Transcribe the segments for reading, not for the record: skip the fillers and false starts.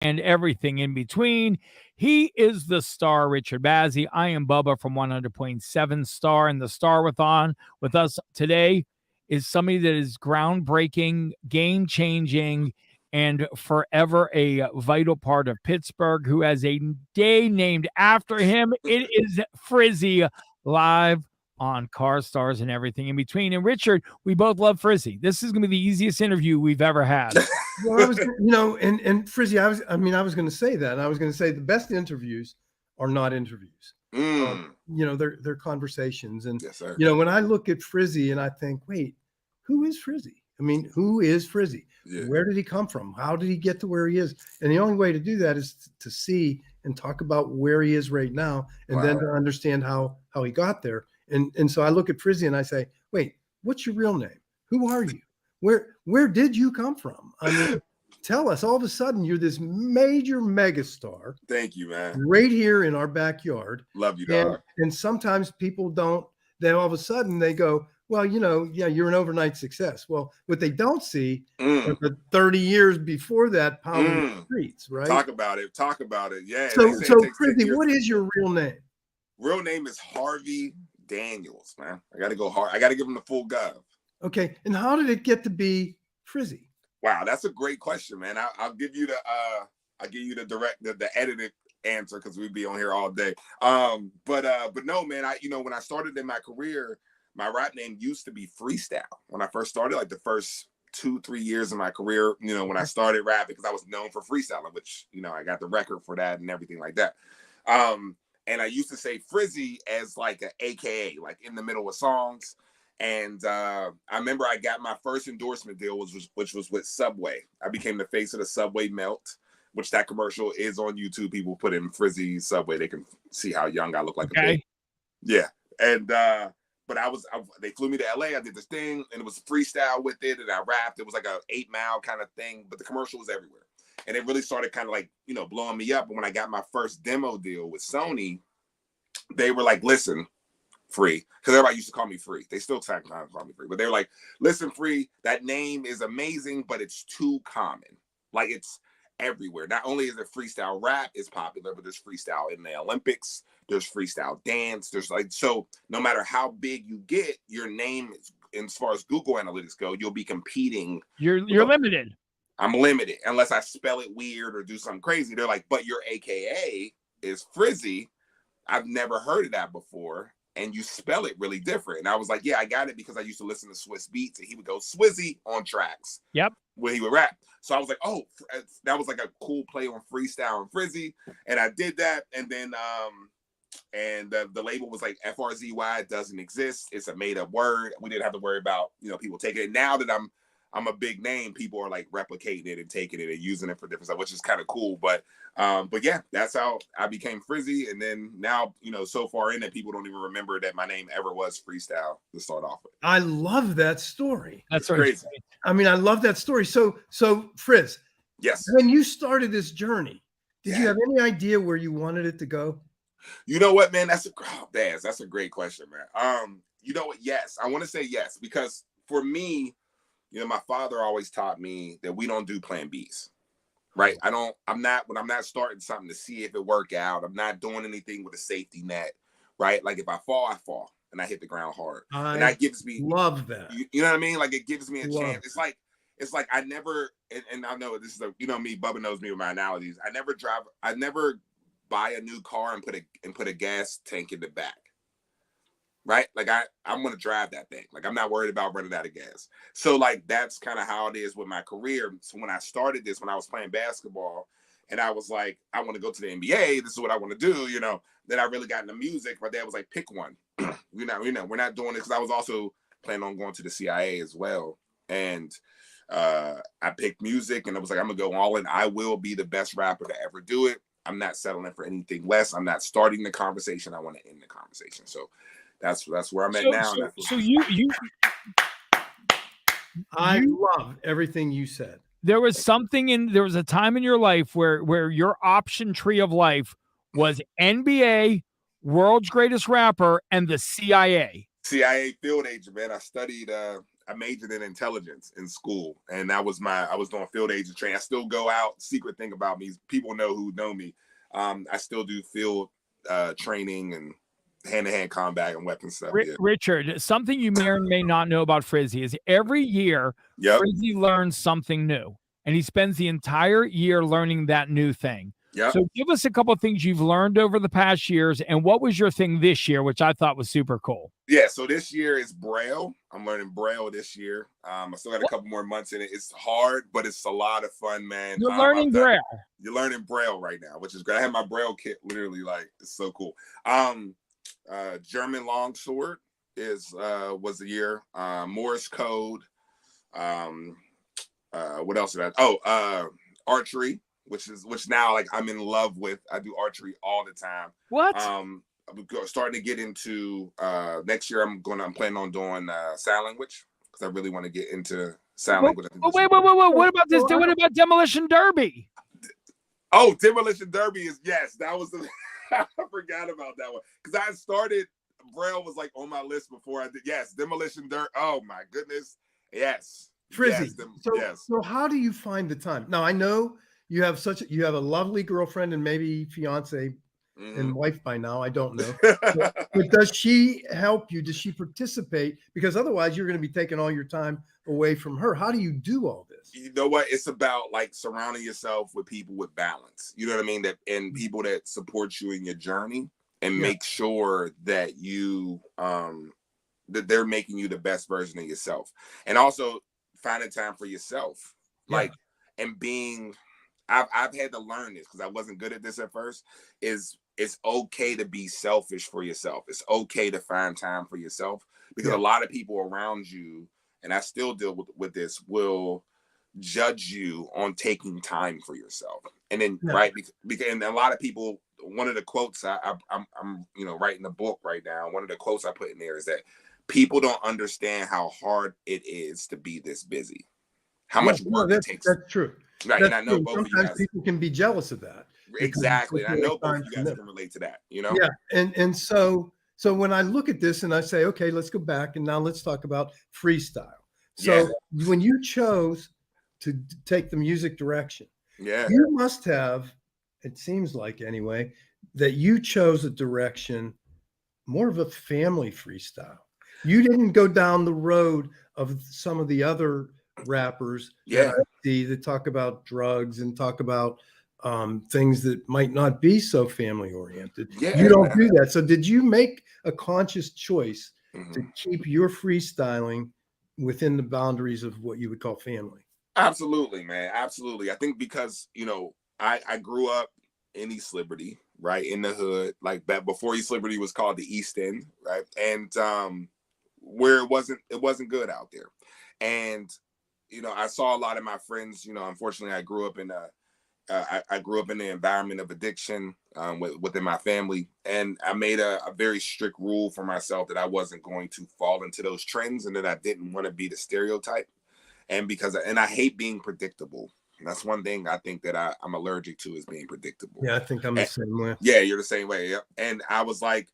and everything in between. He is the star, Richard Bazzi. I am Bubba from 100.7 Star, and the star with us today is somebody that is groundbreaking, game-changing, and forever a vital part of Pittsburgh, who has a day named after him. It is Frzy, live on Car Stars and everything in between. And Richard, we both love Frzy. This is going to be the easiest interview we've ever had. Well, I was, and Frzy, I was going to say that. I was going to say the best interviews are not interviews. They're conversations. And, yes, sir. When I look at Frzy and I think, wait, who is Frzy? I mean, who is Frzy? Yeah. Where did he come from? How did he get to where he is? And the only way to do that is to see and talk about where he is right now, and then to understand how he got there. And so I look at Frzy and I say, wait, what's your real name? Who are you? Where did you come from? I mean, tell us. All of a sudden, you're this major megastar. Thank you, man. Right here in our backyard. Love you, dog. And sometimes people don't. Then all of a sudden they go, well, you're an overnight success. Well, what they don't see are the 30 years before that pounding the streets, right? Talk about it. Yeah. So Frzy, what is your real name? Real name is Harvey Daniels, man. I got to go hard. I got to give him the full gov. Okay. And how did it get to be Frzy? Wow, that's a great question, man. I'll give you the direct, the edited answer, because we'd be on here all day. But no, man. When I started in my career, my rap name used to be Freestyle. When I first started, like the first 2-3 years of my career, when I started rapping, because I was known for freestyling, which I got the record for that and everything like that. And I used to say Frzy as like an AKA, like in the middle of songs. And I remember I got my first endorsement deal, which was with Subway. I became the face of the Subway Melt, which that commercial is on YouTube. People put in Frzy Subway. They can see how young I look like. Okay. A baby. Yeah. And but they flew me to LA. I did this thing, and it was freestyle with it, and I rapped. It was like a 8-mile kind of thing, but the commercial was everywhere. And it really started kind of like, blowing me up. And when I got my first demo deal with Sony, they were like, listen, Free, because everybody used to call me Free. They still sometimes call me Free, but they're like, listen, Free, that name is amazing, but it's too common. Like, it's everywhere. Not only is it freestyle rap is popular, but there's freestyle in the Olympics. There's freestyle dance. There's so no matter how big you get, your name, as far as Google Analytics go, you'll be competing. You're limited. I'm limited unless I spell it weird or do something crazy. They're like, but your AKA is Frzy. I've never heard of that before. And you spell it really different. And I was like, yeah, I got it, because I used to listen to Swiss Beats, and he would go Swizzy on tracks. Yep. When he would rap. So I was like, oh, that was like a cool play on freestyle and Frzy. And I did that. And then, the label was like, FRZY doesn't exist. It's a made up word. We didn't have to worry about, people taking it. Now that I'm a big name, people are like replicating it and taking it and using it for different stuff, which is kind of cool. But yeah, that's how I became Frzy. And then now, so far in it, people don't even remember that my name ever was Freestyle to start off with. I love that story. That's crazy. I mean, I love that story. So Frzy, yes, when you started this journey, did you have any idea where you wanted it to go? You know what, man? That's a great question, man. You know what? Yes, I want to say yes, because for me, my father always taught me that we don't do plan Bs, right? When I'm not starting something to see if it work out, I'm not doing anything with a safety net, right? Like if I fall and I hit the ground hard. And that gives me, love that. You know what I mean? Like it gives me a chance. It's like I never, and I know this is me, Bubba knows me with my analogies. I never buy a new car and put a gas tank in the back. Right? Like I'm going to drive that thing. Like I'm not worried about running out of gas. So like, that's kind of how it is with my career. So when I started this, when I was playing basketball and I was like, I want to go to the NBA, this is what I want to do, then I really got into music. My dad was like, pick one. We're not doing it. Cause I was also planning on going to the CIA as well. And I picked music, and it was like, I'm gonna go all in. I will be the best rapper to ever do it. I'm not settling for anything less. I'm not starting the conversation. I want to end the conversation. So that's where I'm at now. I love everything you said. There was a time in your life where your option tree of life was NBA, world's greatest rapper, and the CIA. CIA field agent, man. I studied I majored in intelligence in school, and I was doing field agent training. I still go out. Secret thing about me, people who know me. I still do field training and hand-to-hand combat and weapons stuff. Yeah. Richard, something you may or may not know about Frzy is every year Frzy learns something new, and he spends the entire year learning that new thing. Yeah. So give us a couple of things you've learned over the past years, and what was your thing this year, which I thought was super cool. Yeah, so this year is Braille. I'm learning Braille this year. I still got a couple more months in it. It's hard, but it's a lot of fun, man. You're learning Braille. You're learning Braille right now, which is great. I have my Braille kit, literally, like, it's so cool. German longsword was the year. Morse code. What else did I? Archery, which now, like, I'm in love with. I do archery all the time. What? I'm starting to get into next year. I'm planning on doing sign language because I really want to get into sign language. Wait! What about this? What about Demolition Derby? Oh, Demolition Derby is yes. That was the. I forgot about that one because I started. Braille was like on my list before I did. Yes, Demolition Derby. Oh my goodness. Yes. Frzy. Yes, so how do you find the time? Now I know you have a lovely girlfriend and maybe fiance and wife by now. I don't know. but does she help you? Does she participate? Because otherwise you're going to be taking all your time away from her. How do you do all this? You know what? It's about like surrounding yourself with people with balance. You know what I mean? And people that support you in your journey and make sure that you that they're making you the best version of yourself. And also finding time for yourself. Like and being I've had to learn this because I wasn't good at this at first, is it's okay to be selfish for yourself. It's okay to find time for yourself because a lot of people around you, and I still deal with this, will judge you on taking time for yourself. And then, because and a lot of people, one of the quotes I'm writing a book right now. One of the quotes I put in there is that people don't understand how hard it is to be this busy, how much work it takes. That's true. Right, and I know both sometimes of you guys, people can be jealous of that. Exactly, and I know both of you guys can relate to that. You know, and so when I look at this and I say, okay, let's go back and now let's talk about freestyle. So when you chose to take the music direction, you must have. It seems like anyway that you chose a direction more of a family freestyle. You didn't go down the road of some of the other rappers that talk about drugs and talk about things that might not be so family oriented. You don't do that. So did you make a conscious choice to keep your freestyling within the boundaries of what you would call family? Absolutely, man. Absolutely. I think because, I grew up in East Liberty, right? In the hood, like back before East Liberty was called the East End, right? And where it wasn't good out there. And I saw a lot of my friends, unfortunately I grew up in the environment of addiction within my family. And I made a very strict rule for myself that I wasn't going to fall into those trends and that I didn't want to be the stereotype. And I hate being predictable. And that's one thing I think that I'm allergic to is being predictable. Yeah, I think I'm the same way. Yeah, you're the same way. Yep. And I was like,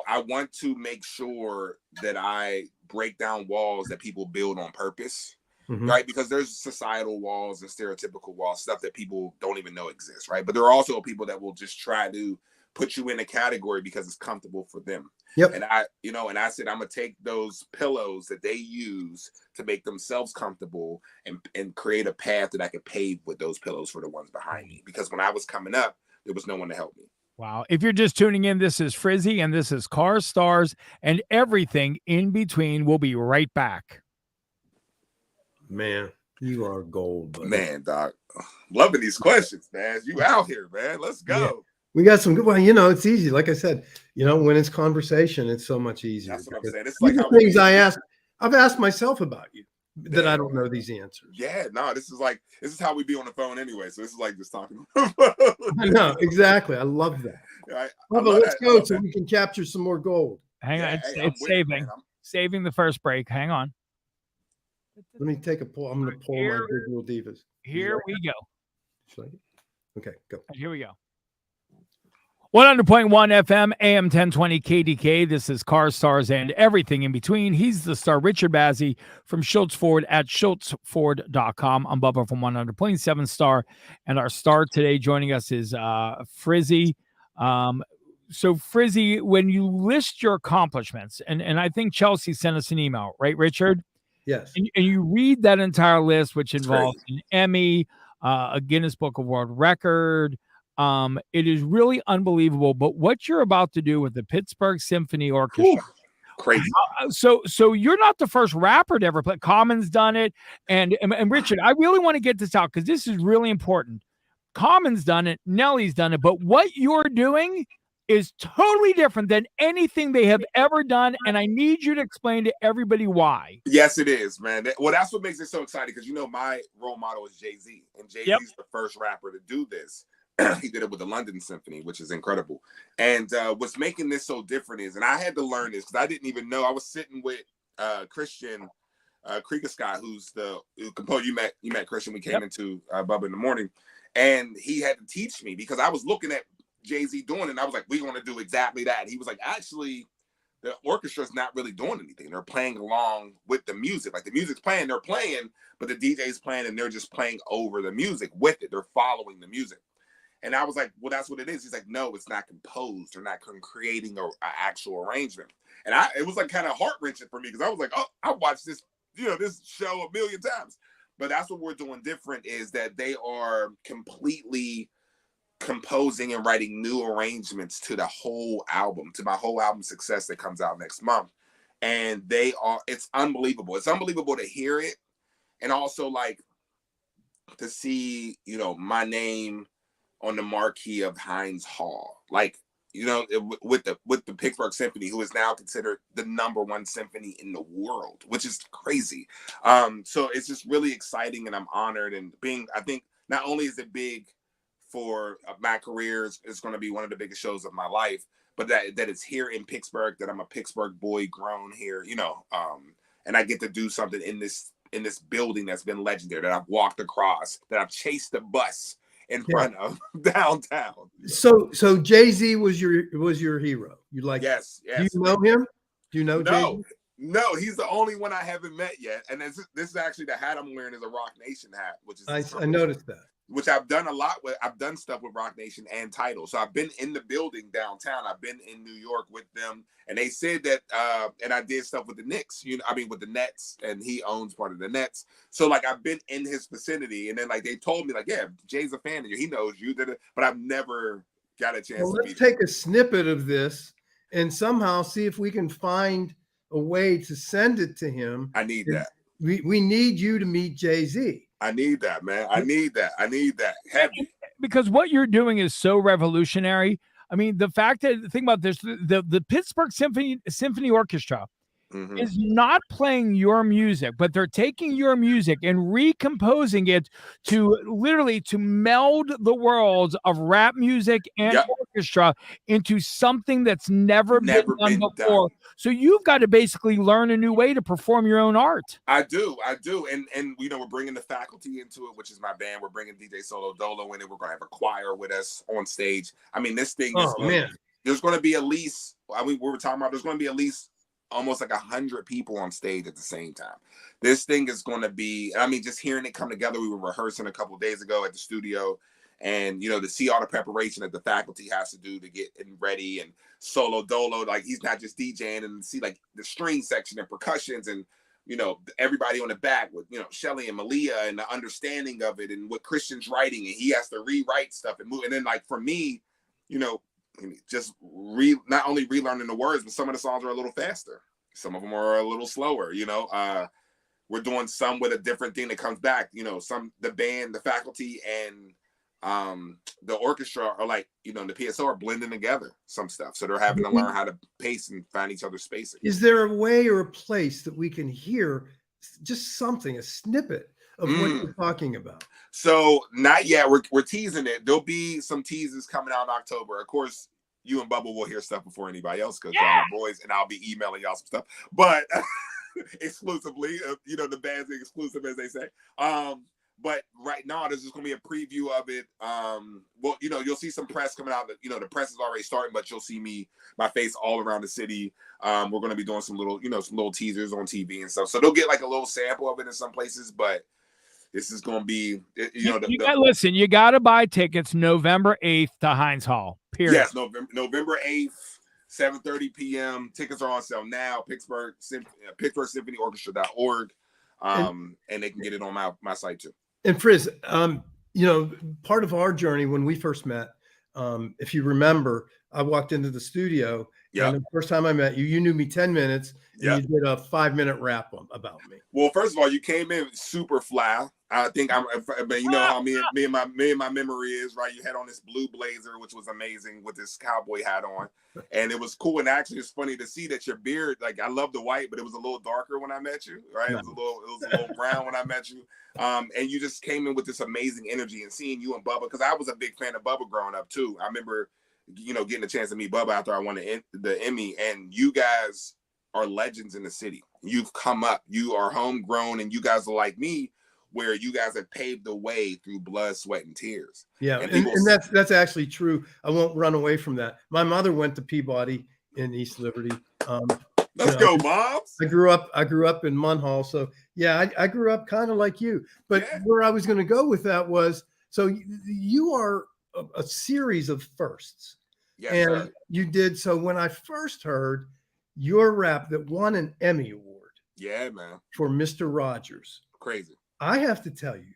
I want to make sure that I break down walls that people build on purpose, right? Because there's societal walls and stereotypical walls, stuff that people don't even know exists, right? But there are also people that will just try to put you in a category because it's comfortable for them. Yep. And I said, I'm gonna take those pillows that they use to make themselves comfortable and create a path that I could pave with those pillows for the ones behind me. Because when I was coming up, there was no one to help me. Wow. If you're just tuning in, this is Frzy, and this is Cars, Stars, and everything in between. We'll be right back. Man, you are gold, buddy. Man, Doc. Loving these questions, man. You out here, man. Let's go. Yeah. We got some good. Well, it's easy. Like I said, when it's conversation, it's so much easier. That's what I'm saying. It's like how things I've asked myself about you that I don't know these answers. Yeah, no, this is how we be on the phone anyway. So this is like just talking. I know, exactly. I love that. Let's go so we can capture some more gold. Hang on. It's saving the first break. Hang on. Let me take a pull. I'm going to pull my Digital Divas. Here we go. Okay, go. Here we go. 100.1 FM, AM 1020 KDK. This is Cars, Stars, and everything in between. He's the star, Richard Bazzi from Schultz Ford at schultzford.com. I'm Bubba from 100.7 Star, and our star today joining us is Frzy. So, Frzy, when you list your accomplishments, and I think Chelsea sent us an email, right, Richard? Yes. And you read that entire list, which involves an Emmy, a Guinness Book of World Record. It is really unbelievable. But what you're about to do with the Pittsburgh Symphony Orchestra, crazy. So you're not the first rapper to ever play. Common's done it, and Richard, I really want to get this out because this is really important. Common's done it, Nelly's done it, but what you're doing is totally different than anything they have ever done, and I need you to explain to everybody why. Yes, it is, man. Well, that's what makes it so exciting because my role model is Jay-Z, and Jay-Z's the first rapper to do this. He did it with the London Symphony, which is incredible. And what's making this so different is, and I had to learn this because I didn't even know. I was sitting with Christian Kriegeskott, who's the composer. You met Christian. We came into Bubba in the morning, and he had to teach me because I was looking at Jay-Z doing it, and I was like, we're going to do exactly that. He was like, actually, the orchestra is not really doing anything. They're playing along with the music. Like the music's playing, they're playing, but the DJ's playing, and they're just playing over the music with it. They're following the music. And I was like, well, that's what it is. He's like, no, it's not composed. They're not creating an actual arrangement. And it was like kind of heart-wrenching for me because I was like, oh, I watched this, this show a million times. But that's what we're doing different is that they are completely composing and writing new arrangements to the whole album, to my whole album Success that comes out next month. And it's unbelievable. It's unbelievable to hear it. And also like to see, my name on the marquee of Heinz Hall, like, with the Pittsburgh Symphony, who is now considered the #1 symphony in the world, which is crazy. So it's just really exciting, and I'm honored. And I think not only is it big for my career, it's going to be one of the biggest shows of my life, but that it's here in Pittsburgh, that I'm a Pittsburgh boy grown here, and I get to do something in this building that's been legendary, that I've walked across, that I've chased the bus in front of downtown. So Jay-Z was your hero. You like? Yes. Do you know him? Do you know Jay-Z? No, he's the only one I haven't met yet. And this is actually the hat I'm wearing is a Rock Nation hat, which is I noticed that. Which I've done a lot with. I've done stuff with Rock Nation and Tidal. So I've been in the building downtown. I've been in New York with them. And they said that, and I did stuff with the Knicks, with the Nets, and he owns part of the Nets. So like I've been in his vicinity, and then like they told me like, yeah, Jay's a fan of you. He knows you, but I've never got a chance to meet him. Let's take a snippet of this and somehow see if we can find a way to send it to him. I need that. We need you to meet Jay-Z. I need that, man. I need that. Heavy. Because what you're doing is so revolutionary. I mean, the fact that, think about this, the Pittsburgh Symphony Orchestra is not playing your music, but they're taking your music and recomposing it to meld the worlds of rap music and orchestra into something that's never been done before. So you've got to basically learn a new way to perform your own art. I do. And we're bringing the faculty into it, which is my band. We're bringing DJ Solo Dolo in it. We're going to have a choir with us on stage. I mean, this thing there's going to be at least, we were talking about, there's going to be at least almost like 100 people on stage at the same time. This thing is going to be, just hearing it come together. We were rehearsing a couple of days ago at the studio, and to see all the preparation that the faculty has to do to get it ready, and Solo Dolo, like he's not just DJing, and see like the string section and percussions and everybody on the back with Shelly and Malia and the understanding of it, and what Christian's writing, and he has to rewrite stuff and move. And then like for me, just not only relearning the words, but some of the songs are a little faster. Some of them are a little slower, we're doing some with a different thing that comes back, the band, the faculty, and the orchestra are like, the PSO are blending together some stuff. So they're having to learn how to pace and find each other's spacing. Is there a way or a place that we can hear just something, a snippet of what you're talking about? So not yet. We're teasing it. There'll be some teases coming out in October. Of course, you and Bubba will hear stuff before anybody else because y'all are boys, and I'll be emailing y'all some stuff. But exclusively, the band's exclusive, as they say. But right now, this is going to be a preview of it. Well, you know, you'll see some press coming out. You know, the press is already starting, but you'll see my face all around the city. We're going to be doing some little teasers on TV and stuff. So they'll get like a little sample of it in some places, but this is going to be, listen, you got to buy tickets November 8th to Heinz Hall. Period. Yes, November 8th, 7:30 p.m. Tickets are on sale now. Pittsburgh Symphony Orchestra.org. And they can get it on my site too. And Frizz, you know, part of our journey when we first met, if you remember, I walked into the studio. Yeah. And the first time I met you, you knew me 10 minutes and you did a 5-minute rap about me. Well, first of all, you came in super fly. I think you know how me and my memory is, right? You had on this blue blazer, which was amazing, with this cowboy hat on, and it was cool. And actually, it's funny to see that your beard, like, I love the white, but it was a little darker when I met you, right? It was a little brown when I met you. And you just came in with this amazing energy, and seeing you and Bubba, because I was a big fan of Bubba growing up too. I remember, you know, getting a chance to meet Bubba after I won the Emmy, and you guys are legends in the city. You've come up, you are homegrown, and you guys are like me, where you guys have paved the way through blood, sweat, and tears. Yeah, and that's actually true. I won't run away from that. My mother went to Peabody in East Liberty. Let's go, moms. I grew up in Munhall, so yeah, I grew up kind of like you. But where I was going to go with that was, so you are a series of firsts. Yes, and sir. You did. So when I first heard your rap that won an Emmy Award, yeah, man, for Mr. Rogers, crazy. I have to tell you,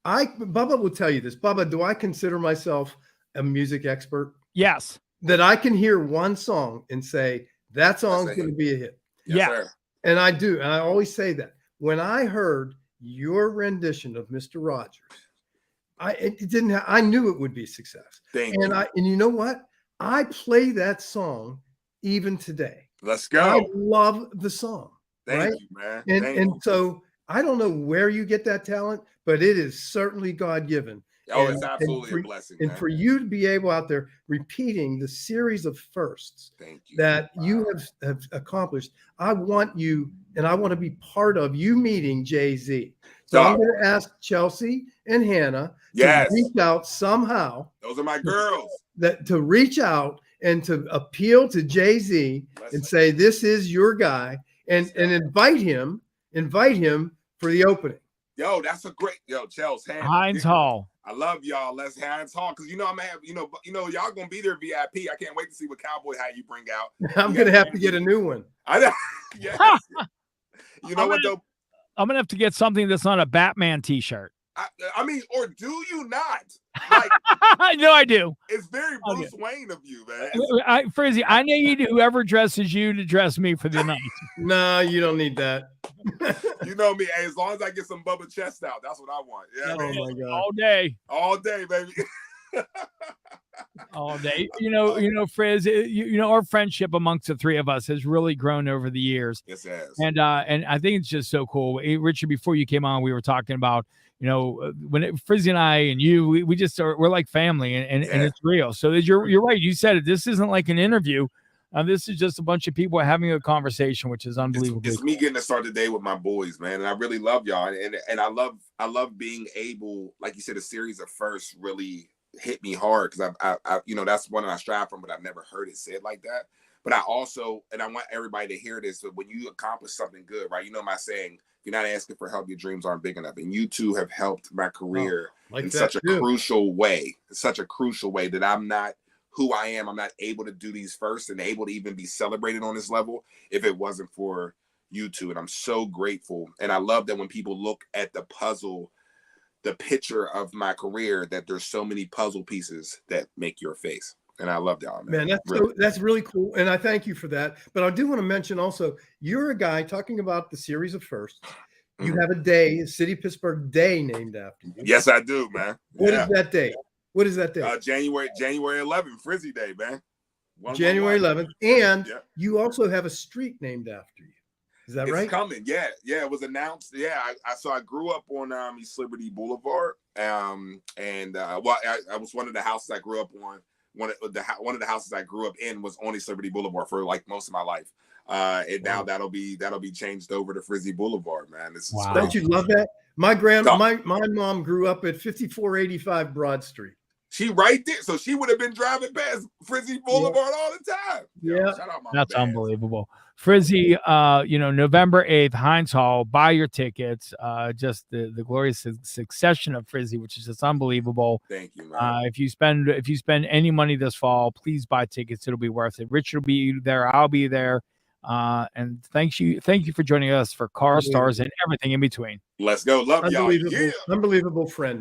Bubba will tell you this. Bubba, do I consider myself a music expert? Yes. That I can hear one song and say that song's going to be a hit. Yes, sir. And I do, and I always say that. When I heard your rendition of Mr. Rogers, I knew it would be a success. Thank you. And you know what? I play that song even today. Let's go. I love the song. Thank you, man. And so I don't know where you get that talent, but it is certainly God-given. Oh, it's absolutely a blessing. And for you to be able out there repeating the series of firsts that you have accomplished, I want you, and I want to be part of you meeting Jay-Z. So I'm going to ask Chelsea and Hannah to reach out somehow. Those are my girls. To reach out and to appeal to Jay-Z and say, this is your guy, and invite him for the opening. Yo, that's a great Chelsea. Heinz Hall. I love y'all. Let's Heinz Hall, because you know I'm gonna have y'all gonna be there VIP. I can't wait to see what cowboy hat you bring out. I'm gonna have to get a new one. I know. Yes. You know what though? I'm gonna have to get something that's not a Batman T-shirt. I mean, or do you not? Like, no, I do. It's very Bruce Wayne of you, man. Frizzy, I need whoever dresses you to dress me for the night. No, you don't need that. You know me. Hey, as long as I get some Bubba chest out, that's what I want. Yeah, oh my God. All day, baby. All day. You know, Frizz, our friendship amongst the three of us has really grown over the years. Yes, it has. And I think it's just so cool. Richard, before you came on, we were talking about, when Frizzy and I and you, we just we're like family, and it's real. So you're right. You said it. This isn't like an interview. This is just a bunch of people having a conversation, which is unbelievable. It's me getting to start the day with my boys, man. And I really love y'all. And I love being able, like you said, a series of firsts really hit me hard, because I that's one I strive from, but I've never heard it said like that. But I also, and I want everybody to hear this, that when you accomplish something good, right? You know my saying, if you're not asking for help, your dreams aren't big enough. And you two have helped my career in such a crucial way, that I'm not who I am. I'm not able to do these first and able to even be celebrated on this level if it wasn't for you two. And I'm so grateful. And I love that when people look at the puzzle, the picture of my career, that there's so many puzzle pieces that make your face. And I love y'all, man. That's really cool. And I thank you for that. But I do want to mention also, you're a guy talking about the series of firsts. You have a City Pittsburgh Day named after you. Yes, I do, man. What is that day? What is that day? January 11th, Frizzy Day, man. January 11th. And you also have a street named after you. Is that right? It's coming. Yeah. It was announced. Yeah. I grew up on East Liberty Boulevard. I was one of the houses I grew up on. One of the houses I grew up in was on East Liberty Boulevard for like most of my life. And now that'll be changed over to Frizzy Boulevard, man. Wow. Don't you love that? My mom grew up at 5485 Broad Street. She right there. So she would have been driving past Frzy Boulevard all the time. Yeah. Shout out Mama That's Bears. unbelievable. Frzy, November 8th, Heinz Hall, buy your tickets. Just the glorious succession of Frzy, which is just unbelievable. Thank you, man. If you spend any money this fall, please buy tickets. It'll be worth it. Richard will be there. I'll be there. And thank you for joining us for Car Stars and everything in between. Let's go. Love y'all. Unbelievable friend.